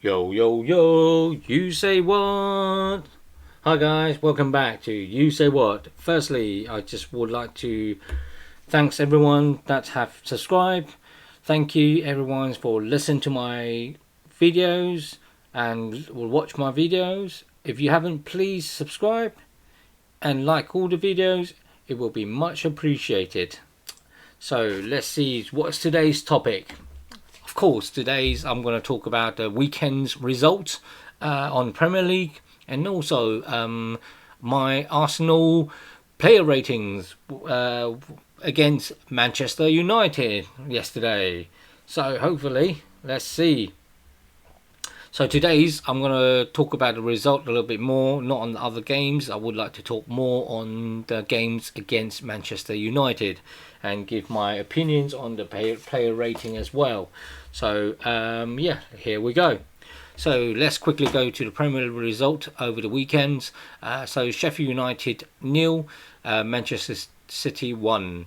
Yo, yo, yo, you say what? Hi guys, welcome back to You Say What. Firstly, I just would like to thanks everyone that have subscribed. Thank you everyone for listening to my videos and will watch my videos. If you haven't, please subscribe and like all the videos. It will be much appreciated. So let's see, what's today's topic? Of course, today's I'm going to talk about the weekend's results on Premier League, and also my Arsenal player ratings against Manchester United yesterday. So hopefully, let's see. So today's I'm going to talk about the result a little bit more, not on the other games. I would like to talk more on the games against Manchester United and give my opinions on the player rating as well. So yeah, here we go. So let's quickly go to the Premier League result over the weekends. So Sheffield United 0, Manchester City 1,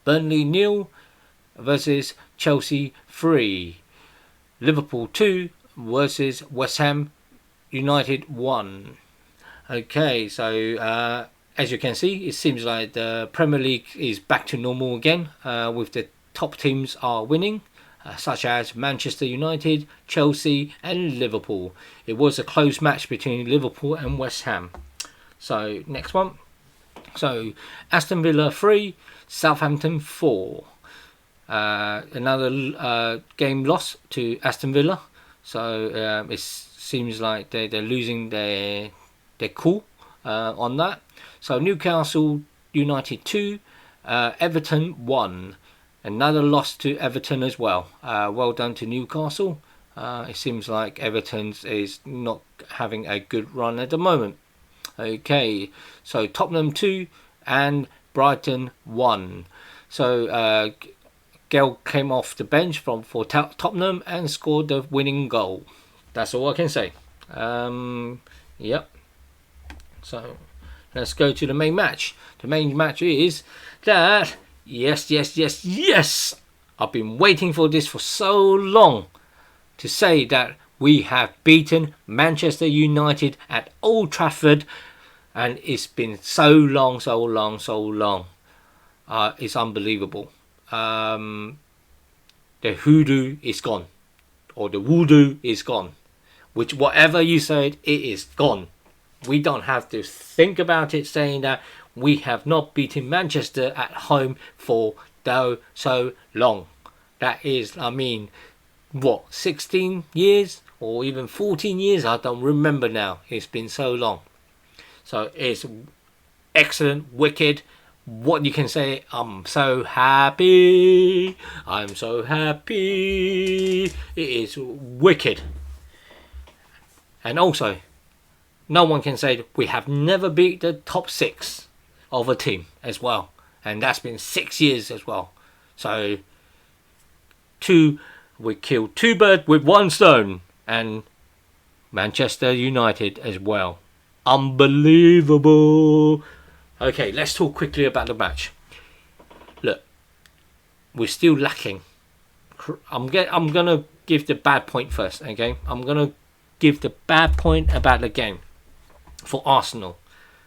Burnley 0 versus Chelsea 3, Liverpool 2 versus West Ham United 1. Okay, so as you can see, it seems like the Premier League is back to normal again, with the top teams are winning, such as Manchester United, Chelsea and Liverpool. It was a close match between Liverpool and West Ham. So next one. So Aston Villa 3, Southampton 4. Another game loss to Aston Villa. So it seems like they're losing their cool on that. So Newcastle United 2, Everton 1. Another loss to Everton as well. Well done to Newcastle. It seems like Everton is not having a good run at the moment. Okay, so Tottenham 2 and Brighton 1. So Gale came off the bench for Tottenham and scored the winning goal. That's all I can say. Yep. So let's go to the main match. The main match is that yes. I've been waiting for this for so long to say that we have beaten Manchester United at Old Trafford, and it's been so long. It's unbelievable. The hoodoo is gone, or the voodoo is gone. Whatever you said, it is gone. We don't have to think about it, saying that we have not beaten Manchester at home for so long. That is, 16 years or even 14 years? I don't remember now. It's been so long. So it's excellent, wicked. What you can say, I'm so happy. It is wicked. And also, no one can say that we have never beat the top 6 of a team as well. And that's been 6 years as well. So, we killed 2 birds with 1 stone. And Manchester United as well. Unbelievable. Okay, let's talk quickly about the match. Look, we're still lacking. I'm gonna give the bad point first. Okay, I'm gonna give the bad point about the game for Arsenal.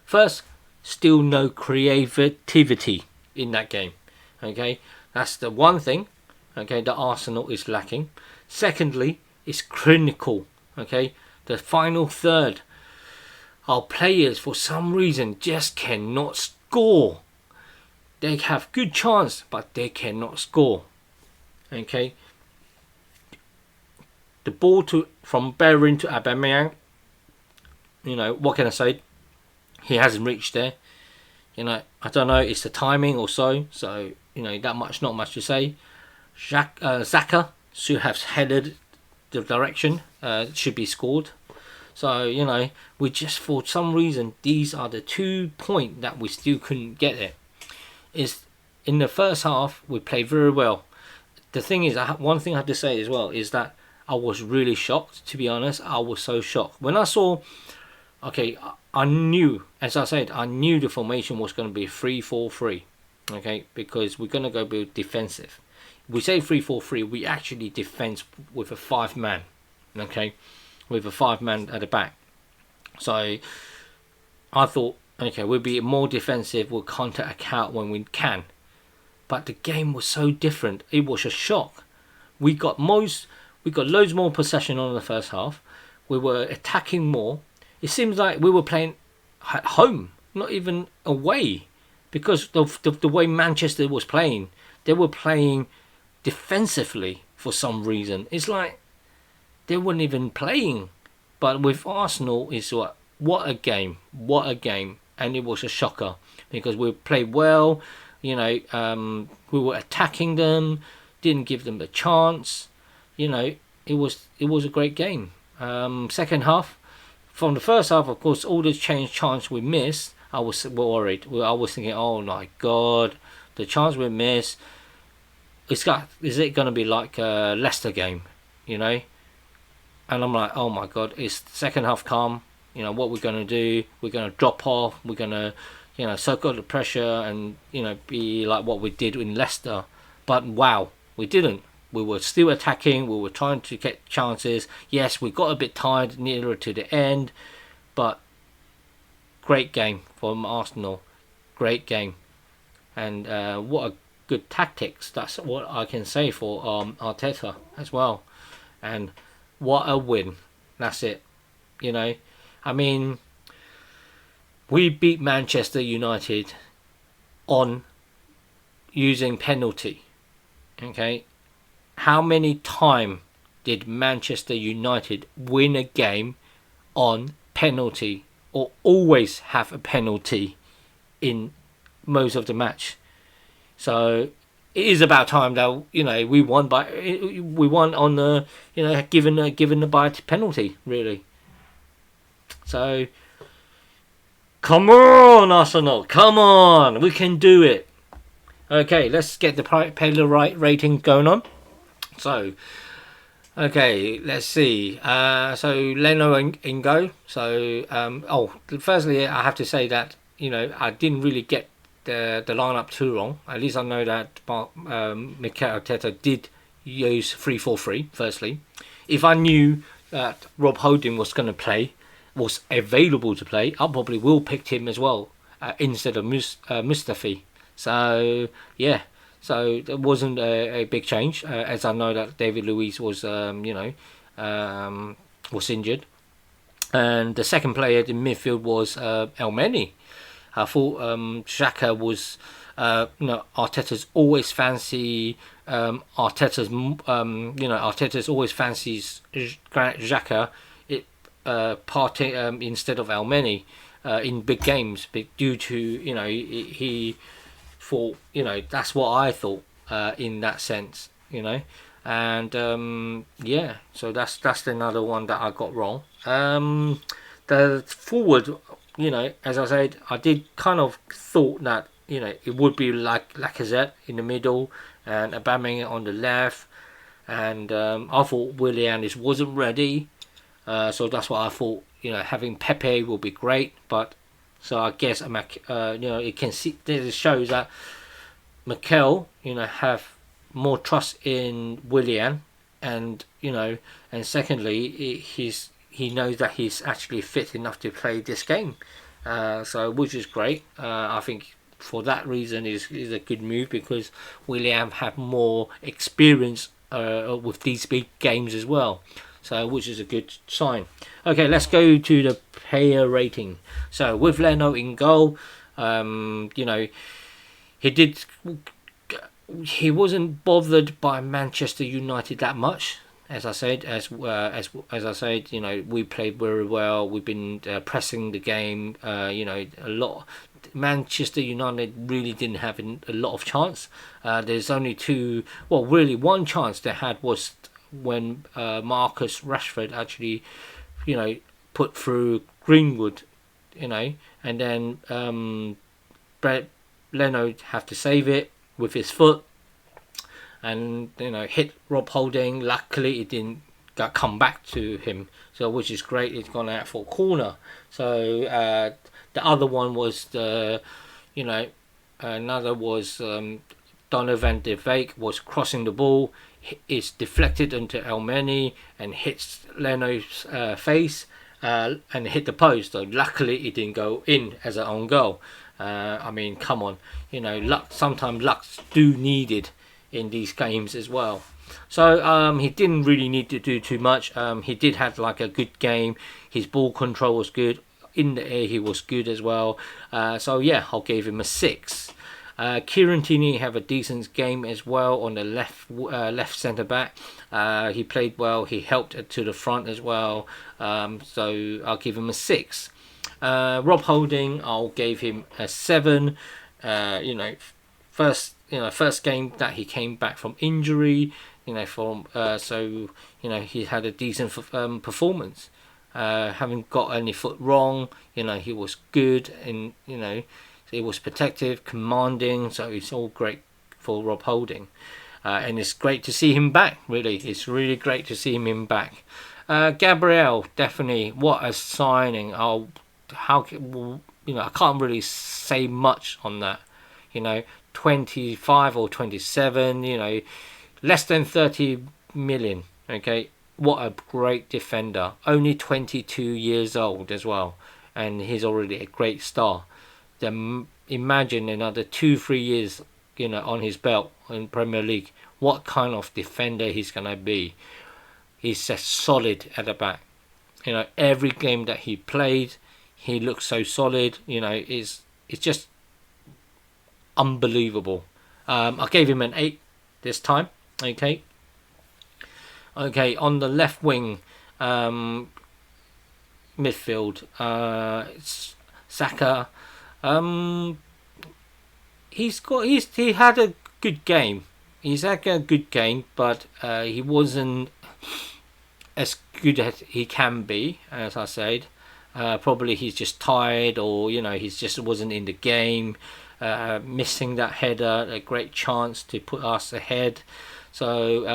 First, still no creativity in that game. Okay, that's the one thing. Okay, that Arsenal is lacking. Secondly, it's clinical. Okay, the final third. Our players, for some reason, just cannot score. They have good chance, but they cannot score. Okay. The ball from Bellerin to Aubameyang. What can I say? He hasn't reached there. I don't know. It's the timing or so. So not much to say. Xhaka should have headed the direction. Should be scored. So, we just, for some reason, these are the 2 points that we still couldn't get it. Is in the first half, we played very well. The thing is, one thing I have to say as well is that I was really shocked, to be honest. I was so shocked. When I saw, I knew, as I said, the formation was going to be 3-4-3. Okay, because we're going to go build defensive. We say 3-4-3, we actually defend with a 5-man. Okay. with a 5-man at the back. So I thought, okay, we'll be more defensive, we'll counter attack when we can. But the game was so different. It was a shock. We got loads more possession on the first half. We were attacking more. It seems like we were playing at home, not even away, because of the way Manchester was playing. They were playing defensively for some reason. It's like they weren't even playing. But with Arsenal, it's what a game, and it was a shocker because we played well. We were attacking them, didn't give them a chance. It was a great game. Second half, from the first half, of course, all the chance we missed, I was worried. I was thinking, oh my God, the chance we missed. Is it going to be like a Leicester game, And I'm like, oh my God, it's the second half calm. What we're going to do, we're going to drop off, we're going to, soak up the pressure and, be like what we did in Leicester. But wow, we didn't. We were still attacking, we were trying to get chances. Yes, we got a bit tired nearer to the end, but great game from Arsenal. Great game. And what a good tactics. That's what I can say for Arteta as well. And what a win. That's it. I mean, we beat Manchester United on using penalty. Okay? How many times did Manchester United win a game on penalty, or always have a penalty in most of the match? So it is about time that we won on the given by penalty, really. So come on, Arsenal, come on, we can do it. Okay, let's get the player rating going on. So, okay, let's see. So Leno and Go. So, firstly, I have to say that I didn't really get the lineup too wrong. At least I know that Mikel Arteta did use 3-4-3. Firstly, if I knew that Rob Holding was was available to play, I probably will pick him as well instead of Mustafi. So yeah. So it wasn't a big change, as I know that David Luiz was, was injured, and the second player in midfield was Elneny. I thought Xhaka was, Arteta's always fancy. Arteta's always fancies Xhaka, instead of Elneny in big games, due to he. For that's what I thought in that sense, and so that's another one that I got wrong. The forward, as I said, I did kind of thought that it would be like Lacazette in the middle and Aubameyang on the left, and I thought Willian wasn't ready, so that's what I thought. Having Pepe will be great, but. So I guess it can see. This shows that Mikel, have more trust in Willian, and and secondly, he knows that he's actually fit enough to play this game. So which is great. I think for that reason is a good move, because Willian have more experience with these big games as well. So, which is a good sign. Okay, let's go to the player rating. So, with Leno in goal, he wasn't bothered by Manchester United that much. As I said, we played very well. We've been pressing the game. A lot. Manchester United really didn't have a lot of chance. There's only one chance they had was when Marcus Rashford actually, put through Greenwood, and then Leno have to save it with his foot, and hit Rob Holding. Luckily, it didn't come back to him, so which is great. It's gone out for a corner. So the other one was another was Donovan de Beek was crossing the ball. is deflected into Elneny and hits Leno's face and hit the post. So luckily it didn't go in as an own goal. I mean, come on, you know, luck. Sometimes lucks do needed in these games as well. So he didn't really need to do too much. He did have like a good game. His ball control was good. In the air he was good as well. So yeah, I'll give him a 6. Kieran Tierney have a decent game as well on the left centre back. He played well. He helped to the front as well. So I'll give him a 6. Rob Holding, I'll give him a 7. You know, first game that he came back from injury. You know, so you know, he had a decent performance. Haven't got any foot wrong. You know, he was good, and you know, he was protective, commanding. So it's all great for Rob Holding, and it's great to see him back. Really, it's really great to see him back. Gabriel, definitely, what a signing! You know, I can't really say much on that. You know, 25 or 27. You know, less than 30 million. Okay. What a great defender. Only 22 years old as well. And he's already a great star. Then imagine another 2-3 years, you know, on his belt in Premier League. What kind of defender he's going to be. He's just solid at the back. You know, every game that he played, he looks so solid. You know, it's just unbelievable. I gave him an 8 this time. Okay. Okay, on the left wing midfield, Saka. He had a good game. He's had a good game, but he wasn't as good as he can be, as I said. Probably he's just tired, or you know, he just wasn't in the game. Missing that header, a great chance to put us ahead. So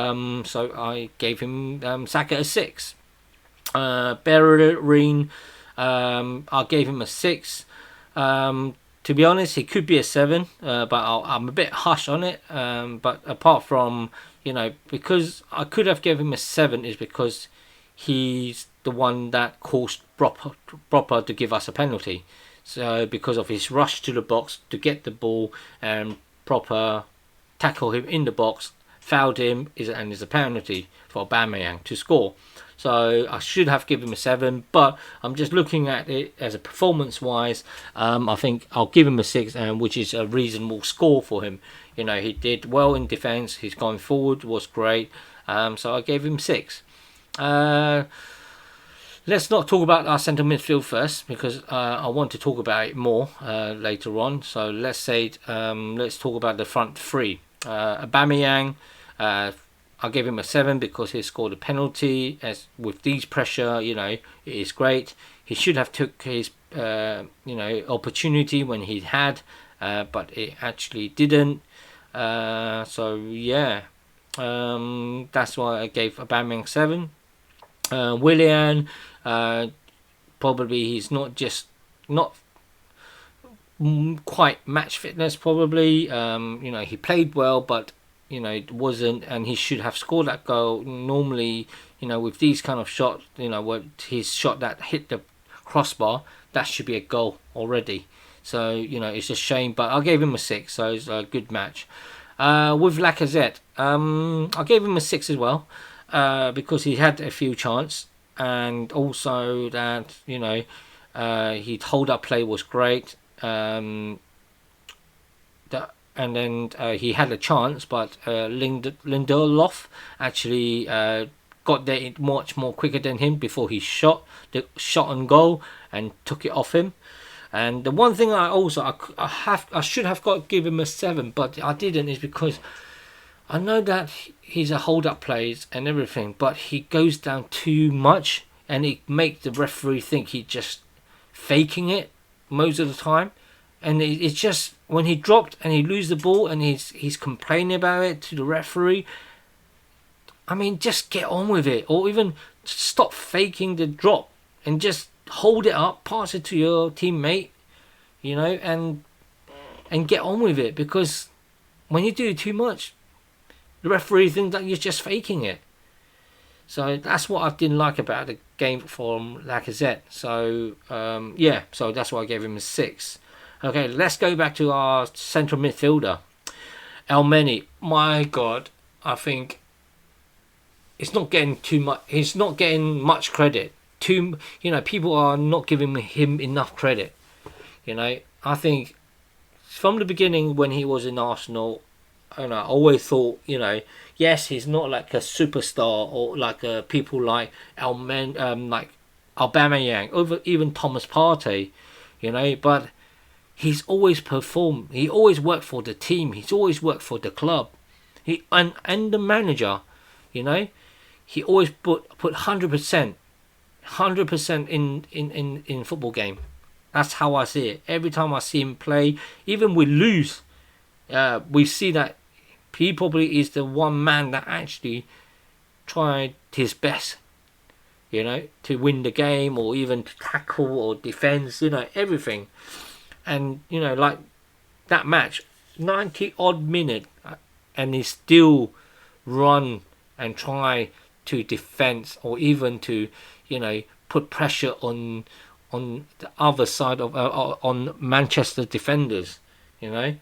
I gave him Saka a 6. Bellerin, I gave him a 6. To be honest, he could be a 7, but I'm a bit harsh on it. But apart from, you know, because I could have given him a 7 is because he's the one that caused Proper to give us a penalty. So because of his rush to the box to get the ball and Proper tackle him in the box, fouled him, and is a penalty for Aubameyang to score. So I should have given him a 7, but I'm just looking at it as a performance-wise. I think I'll give him a 6, which is a reasonable score for him. You know, he did well in defence. His going forward was great. So I gave him 6. Let's not talk about our centre midfield first, because I want to talk about it more later on. So let's talk about the front three. Aubameyang, I gave him a 7 because he scored a penalty. As with these pressure, you know, it is great. He should have took his opportunity when he had, but it actually didn't. So yeah, that's why I gave Aubameyang 7. Willian, probably he's not quite match fitness. Probably, he played well, but it wasn't, and he should have scored that goal. Normally, with these kind of shots, what his shot that hit the crossbar, that should be a goal already. So it's a shame, but I gave him a 6, so it's a good match. With Lacazette, I gave him a 6 as well, because he had a few chances, and also that his hold up play was great. And then he had a chance, but Lindelof actually got there much more quicker than him before he shot on goal and took it off him. And the one thing I should have give him a 7, but I didn't, is because I know that he's a hold up plays and everything, but he goes down too much, and it makes the referee think he's just faking it most of the time. And it's just when he dropped and he lose the ball and he's complaining about it to the referee. I mean, just get on with it, or even stop faking the drop and just hold it up, pass it to your teammate, and get on with it. Because when you do too much, The referee thinks that you're just faking it. So that's what I didn't like about the game from Lacazette. So yeah, so that's why I gave him a 6. Okay, let's go back to our central midfielder, Elneny. My God, I think it's not getting too much. He's not getting much credit. People are not giving him enough credit. I think from the beginning when he was in Arsenal, and I always thought, yes, he's not like a superstar or like people like like Aubameyang, or even Thomas Partey, but he's always performed. He always worked for the team. He's always worked for the club. And the manager, he always put 100%, 100% in football game. That's how I see it. Every time I see him play, even we lose, we see that he probably is the one man that actually tried his best, to win the game or even to tackle or defense, everything. And, like that match, 90 odd minute, and he still run and try to defend or even to, put pressure on the other side of on Manchester defenders, and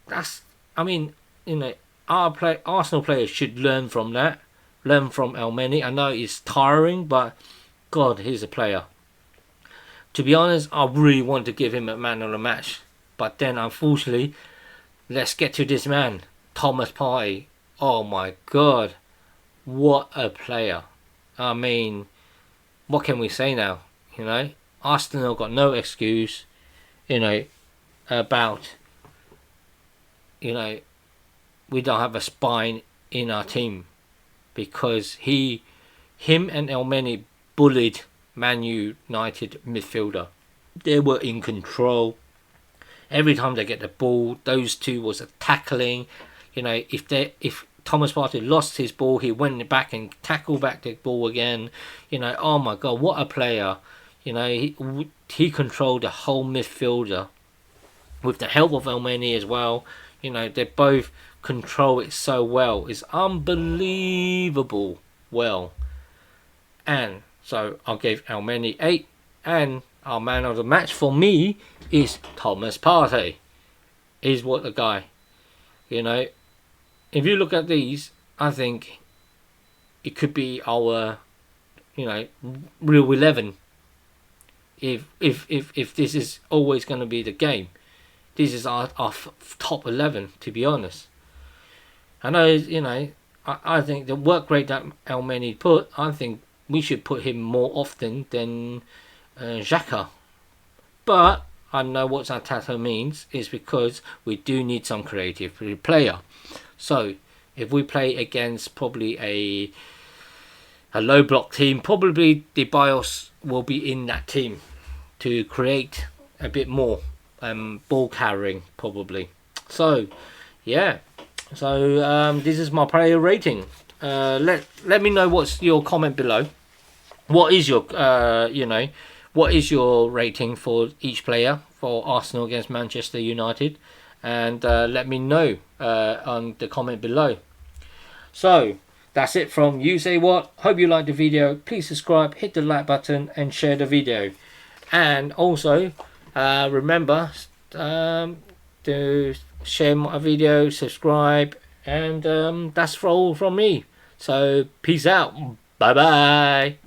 that's, Arsenal players should learn from that, learn from Elneny. I know it's tiring, but God, he's a player. To be honest, I really want to give him a man of the match, but then unfortunately, let's get to this man, Thomas Partey. Oh my God, what a player! What can we say now? Arsenal got no excuse, about, we don't have a spine in our team, because him and Elneny bullied Man United midfielder. They were in control. Every time they get the ball, those two was a tackling. If Thomas Partey lost his ball, he went back and tackled back the ball again. Oh my God, what a player! He controlled the whole midfielder with the help of Elneny as well. They both control it so well. It's unbelievable well. And so I gave Elneny 8, and our man of the match for me is Thomas Partey. Is what the guy. If you look at these, I think it could be our, real 11. If this is always going to be the game, this is our top 11. To be honest, I know, I think the work rate that Elneny put, I think we should put him more often than Xhaka. But I know what Arteta means is because we do need some creative player. So if we play against probably a low block team, probably De Bios will be in that team to create a bit more ball carrying probably. So yeah, so this is my player rating. Let me know what's your comment below. What is your what is your rating for each player for Arsenal against Manchester United? And let me know on the comment below. So that's it from USaidWatz. Hope you liked the video. Please subscribe, hit the like button, and share the video. And also remember to share my video, subscribe, and that's all from me. So peace out. Bye bye.